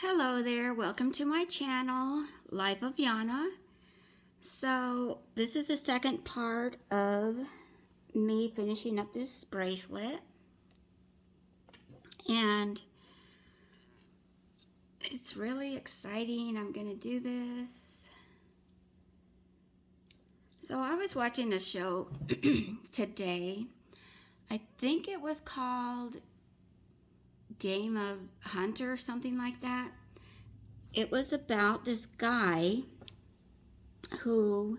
Hello there, welcome to my channel, Life of Yana. So this is the second part of me finishing up this bracelet. And it's really exciting, I'm gonna do this. So I was watching a show today. I think it was called Game of Hunter or something like that. It was about this guy who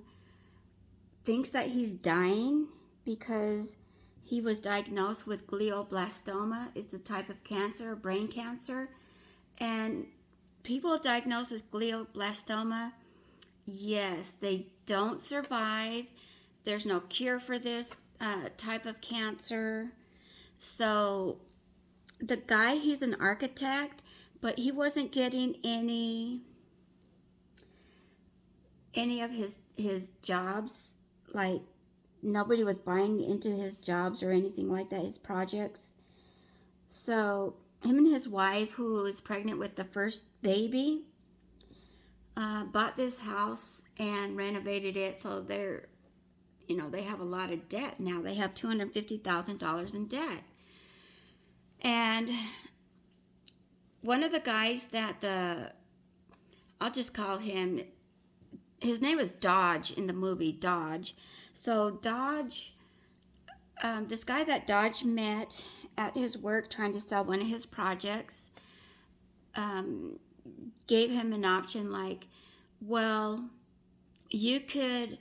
thinks that he's dying because he was diagnosed with glioblastoma. It's a type of cancer, brain cancer. And people diagnosed with glioblastoma, yes, they don't survive. There's no cure for this type of cancer. So the guy, he's an architect, but he wasn't getting any of his jobs. Like, nobody was buying into his jobs or anything like that, his projects. So him and his wife, who was pregnant with the first baby, bought this house and renovated it. So they have a lot of debt now. They have $250,000 in debt. And one of the guys I'll just call him, his name is Dodge in the movie, Dodge. So Dodge, this guy that Dodge met at his work trying to sell one of his projects, gave him an option like, well, you could,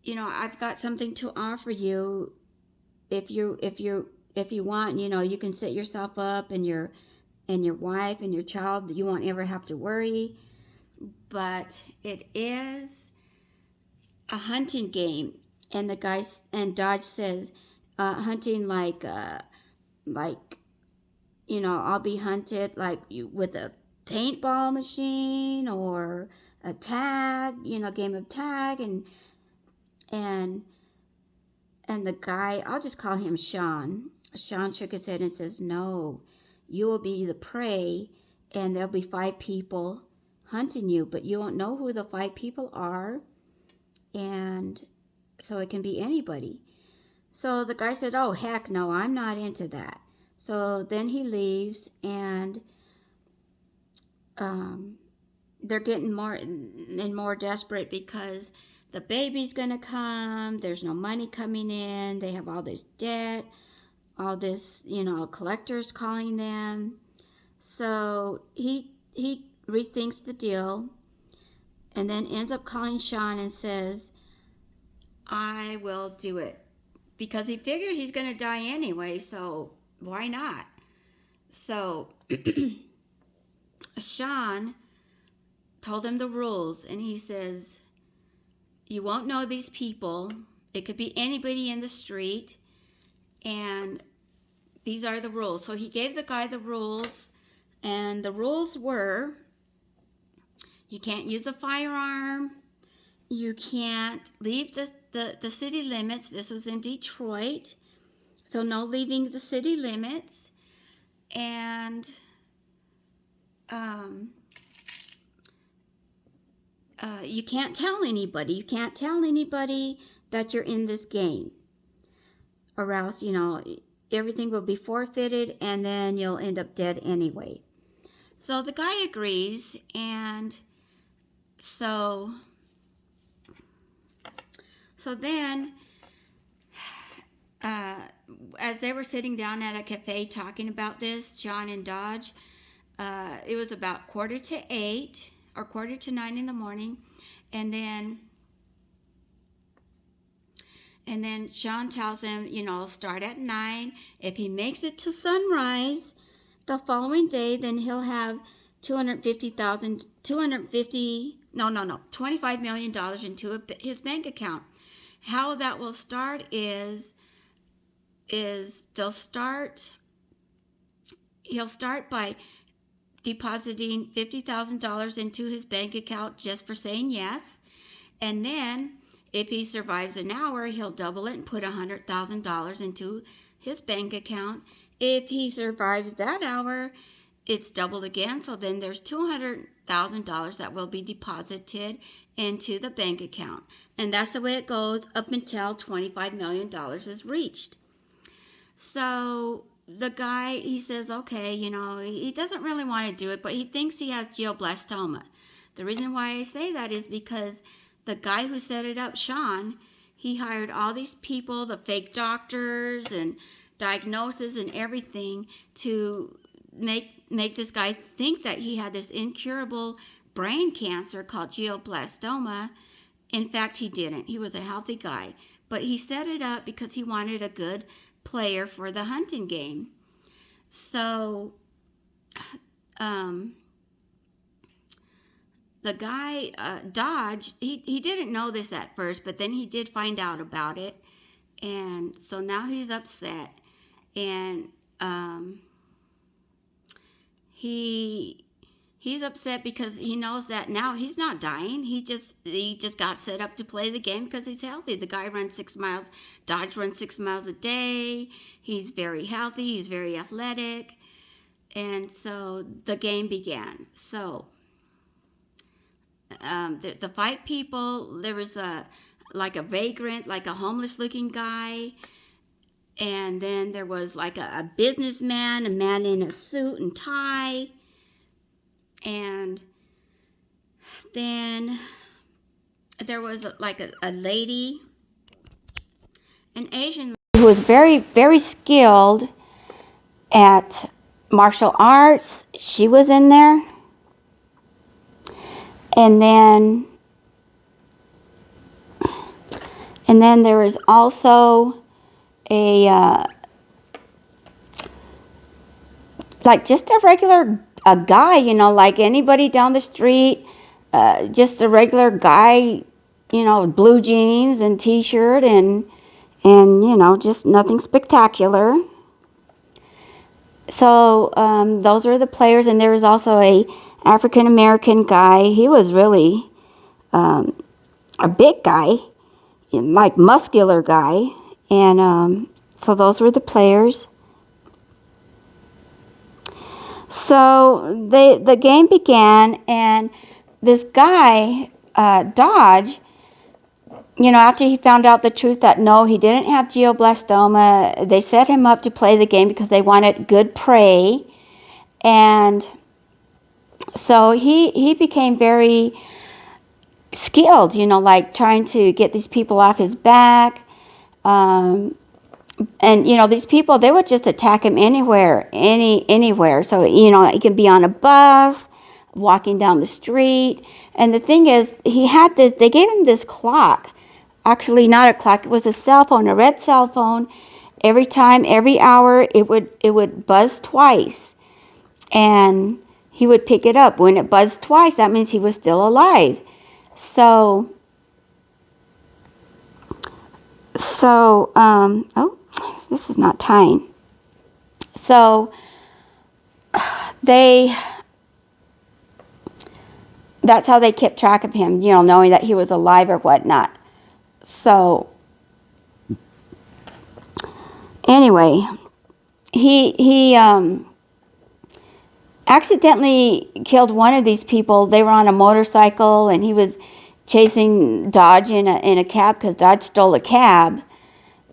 I've got something to offer you if you want, you can set yourself up and your wife and your child, you won't ever have to worry. But it is a hunting game, and Dodge says, hunting like I'll be hunted like with a paintball machine or a tag, game of tag, and the guy, I'll just call him Sean. Sean shook his head and says, no, you will be the prey, and there'll be 5 people hunting you, but you won't know who the 5 people are, and so it can be anybody. So the guy said, oh, heck no, I'm not into that. So then he leaves, and they're getting more and more desperate because the baby's gonna come, there's no money coming in, they have all this debt, all this, collectors calling them. So he rethinks the deal and then ends up calling Sean and says, I will do it. Because he figures he's going to die anyway, so why not? So Sean told him the rules, and he says, you won't know these people. It could be anybody in the street, and these are the rules. So he gave the guy the rules, and the rules were, you can't use a firearm, you can't leave the city limits. This was in Detroit, so no leaving the city limits, and you can't tell anybody. You can't tell anybody that you're in this game, or else, everything will be forfeited, and then you'll end up dead anyway. So the guy agrees, and so then, as they were sitting down at a cafe talking about this, Sean and Dodge, it was about 7:45 or 8:45 in the morning, and then Sean tells him, start at 9. If he makes it to sunrise the following day, then he'll have $25 million into his bank account. How that will start is he'll start by depositing $50,000 into his bank account just for saying yes. And then if he survives an hour, he'll double it and put $100,000 into his bank account. If he survives that hour, it's doubled again. So then there's $200,000 that will be deposited into the bank account. And that's the way it goes up until $25 million is reached. So the guy, he says, okay, he doesn't really want to do it, but he thinks he has glioblastoma. The reason why I say that is because the guy who set it up, Sean, he hired all these people, the fake doctors and diagnosis and everything to make this guy think that he had this incurable brain cancer called glioblastoma. In fact, he didn't. He was a healthy guy. But he set it up because he wanted a good player for the hunting game. So, the guy, Dodge, he didn't know this at first, but then he did find out about it. And so now he's upset. And he's upset because he knows that now he's not dying. He just got set up to play the game because he's healthy. The guy runs 6 miles. Dodge runs 6 miles a day. He's very healthy. He's very athletic. And so the game began. So the 5 people, there was a vagrant, like a homeless looking guy. And then there was like a businessman, a man in a suit and tie. And then there was a lady, an Asian lady, who was very, very skilled at martial arts. She was in there. And then there was also just a regular guy, like anybody down the street, just a regular guy, blue jeans and t-shirt and just nothing spectacular. So those are the players. And there was also a African-American guy. He was really a big guy, like muscular guy. And so those were the players. So the game began, and this guy, Dodge, after he found out the truth that no, he didn't have glioblastoma, they set him up to play the game because they wanted good prey. And so he became very skilled, like trying to get these people off his back. And, these people, they would just attack him anywhere. So, he can be on a bus, walking down the street. And the thing is, they gave him this clock. Actually, not a clock. It was a cell phone, a red cell phone. Every time, every hour, it would buzz twice. And he would pick it up. When it buzzed twice, that means he was still alive. So, this is not tying. So, that's how they kept track of him, knowing that he was alive or whatnot. So, anyway, he accidentally killed one of these people. They were on a motorcycle, and he was chasing Dodge in a cab because Dodge stole a cab,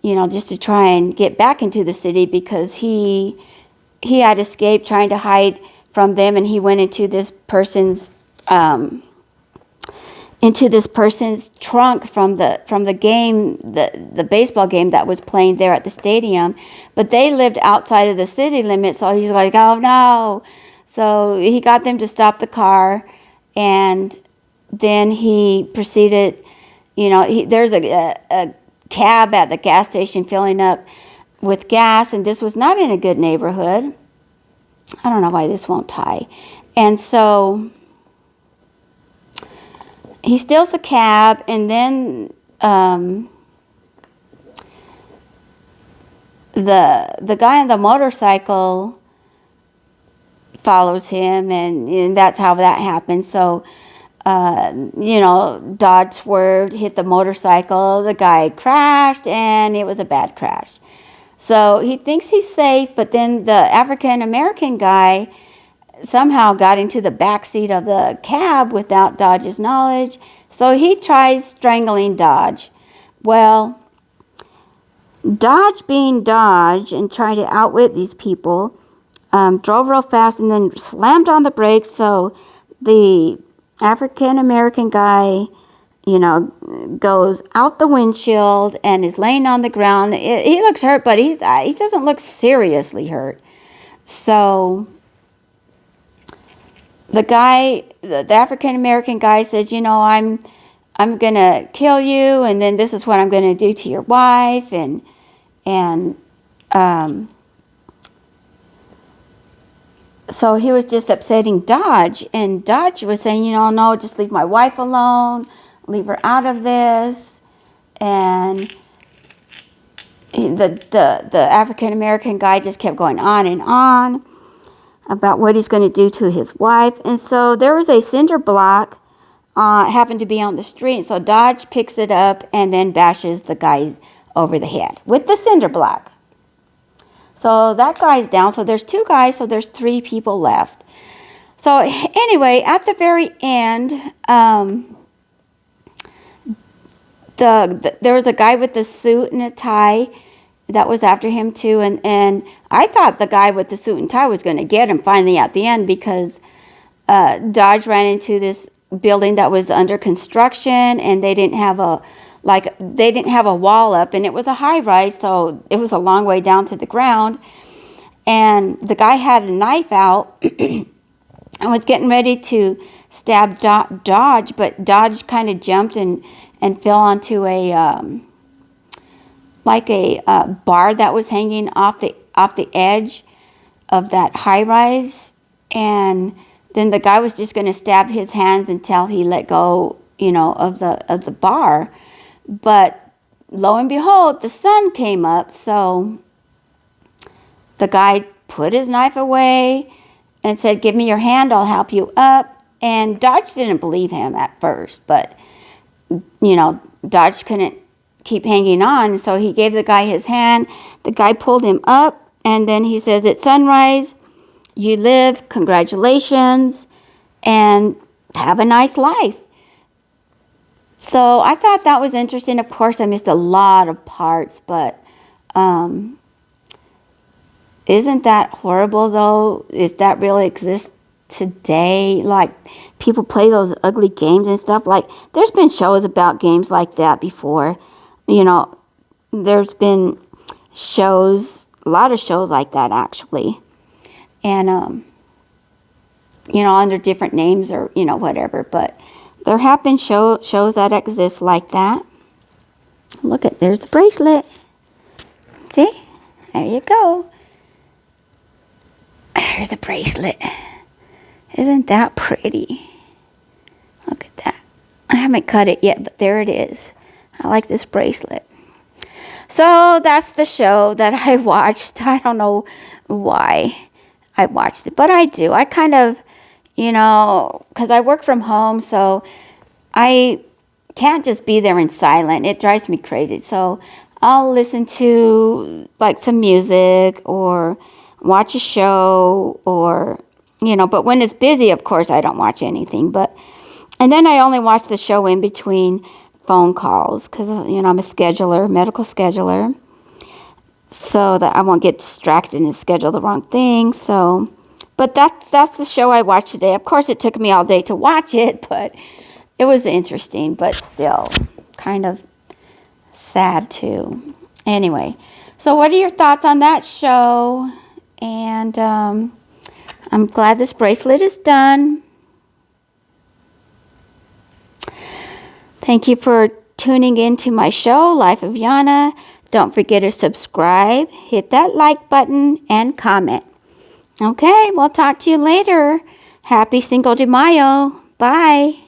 just to try and get back into the city because he had escaped trying to hide from them, and he went into this person's trunk from the game, the baseball game that was playing there at the stadium. But they lived outside of the city limits, so he's like, oh no. So he got them to stop the car, and then he proceeded, there's a cab at the gas station filling up with gas, and this was not in a good neighborhood. I don't know why this won't tie. And so he steals the cab, and then the guy on the motorcycle follows him, and that's how that happened. So Dodge swerved, hit the motorcycle, the guy crashed, and it was a bad crash. So he thinks he's safe, but then the African-American guy, somehow got into the back seat of the cab without Dodge's knowledge. So he tries strangling Dodge. Well, Dodge being Dodge and trying to outwit these people, drove real fast and then slammed on the brakes. So the African American guy, goes out the windshield and is laying on the ground. He looks hurt, but he doesn't look seriously hurt. So the African American guy says, I'm gonna kill you, and then this is what I'm gonna do to your wife, and so he was just upsetting Dodge, and Dodge was saying, no, just leave my wife alone, leave her out of this, and the African American guy just kept going on and on about what he's going to do to his wife. And so there was a cinder block happened to be on the street, and so Dodge picks it up and then bashes the guy over the head with the cinder block. So that guy's down. So there's 2 guys, so there's 3 people left. So anyway, at the very end, there was a guy with a suit and a tie that was after him too, and I thought the guy with the suit and tie was going to get him finally at the end, because Dodge ran into this building that was under construction, and they didn't have a wall up, and it was a high rise, so it was a long way down to the ground, and the guy had a knife out and was getting ready to stab Dodge, but Dodge kind of jumped and fell onto a bar that was hanging off the edge of that high rise, and then the guy was just going to stab his hands until he let go, of the bar. But lo and behold, the sun came up, so the guy put his knife away and said, "Give me your hand, I'll help you up." And Dodge didn't believe him at first, but Dodge couldn't keep hanging on, so he gave the guy his hand. The guy pulled him up, and then he says, "It's sunrise, you live, congratulations, and have a nice life." So I thought that was interesting. Of course, I missed a lot of parts, but isn't that horrible, though, if that really exists today? Like, people play those ugly games and stuff. Like, there's been shows about games like that before. There's been shows, a lot of shows like that, actually. And, under different names or, whatever. But there have been shows that exist like that. Look there's the bracelet. See? There you go. There's the bracelet. Isn't that pretty? Look at that. I haven't cut it yet, but there it is. I like this bracelet. So that's the show that I watched. I don't know why I watched it, but I do. I kind of, because I work from home, so I can't just be there in silent. It drives me crazy. So I'll listen to like some music or watch a show or, but when it's busy, of course, I don't watch anything. And then I only watch the show in between phone calls because, I'm a scheduler, medical scheduler, so that I won't get distracted and schedule the wrong thing. So, but that's the show I watched today. Of course, it took me all day to watch it, but it was interesting, but still kind of sad too. Anyway, so what are your thoughts on that show? And I'm glad this bracelet is done. Thank you for tuning in to my show, Life of Yana. Don't forget to subscribe, hit that like button, and comment. Okay, we'll talk to you later. Happy Cinco de Mayo. Bye.